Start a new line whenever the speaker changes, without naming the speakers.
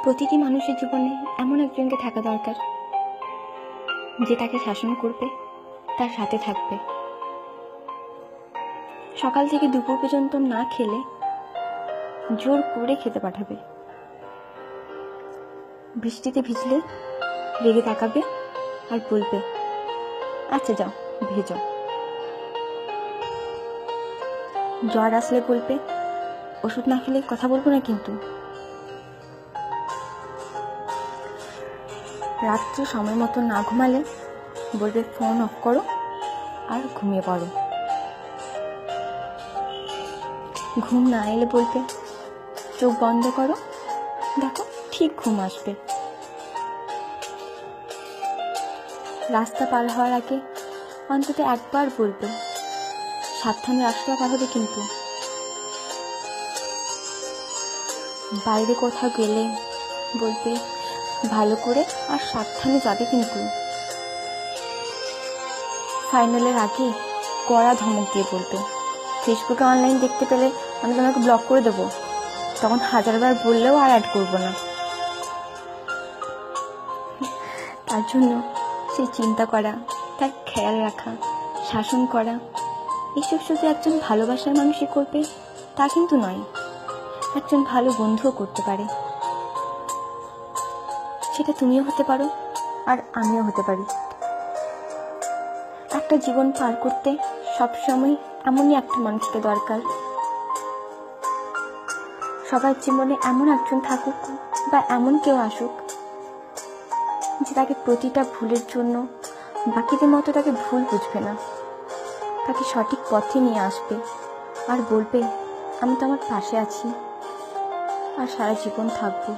প্রতিটি মানুষের জীবনে এমন একজনকে থাকা দরকার যে তাকে শাসন করবে, তার সাথে থাকবে। সকাল থেকে দুপুর পর্যন্ত না খেলে জোর করে খেতে পাঠাবে। বৃষ্টিতে ভিজলে রেগে তাকাবে আর বলবে, আচ্ছা যাও ভেজো। জ্বর আসলে বলবে, ওষুধ না খেলে কথা বলবো না কিন্তু। রাত্রে সময় মতো না ঘুমালে বলবে, ফোন অফ করো আর ঘুমিয়ে পড়ো। ঘুম না এলে বলবে, চোখ বন্ধ করো, দেখো ঠিক ঘুম আসবে। রাস্তা পার হওয়ার আগে অন্তত একবার বলবে, সাবধানে রাস্তা পার হবে কিন্তু। বাইরে কোথাও গেলে বলবে, ভালো করে আর সাবধানে যাবে কিন্তু। ফাইনালের আগে কড়া ধমক দিয়ে বলবে, ফেসবুকে অনলাইন দেখতে পেলে আমি তোমাকে ব্লক করে দেবো। তখন 1000 বার বললেও আর অ্যাড করবো না। তার জন্য সে চিন্তা করা, তার খেয়াল রাখা, শাসন করা, এসব শুধু একজন ভালোবাসার মানুষই করবে তা কিন্তু নয়, একজন ভালো বন্ধুও করতে পারে। সেটা তুমিও হতে পারো আর আমিও হতে পারি। একটা জীবন পার করতে সবসময় এমনই একটা মানুষকে দরকার। সবার জীবনে এমন একজন থাকুক বা এমন কেউ আসুক যে তাকে প্রতিটা ভুলের জন্য বাকিদের মতো তাকে ভুল বুঝবে না, তাকে সঠিক পথে নিয়ে আসবে আর বলবে, আমি তো আমার পাশে আছি আর সারা জীবন থাকবো।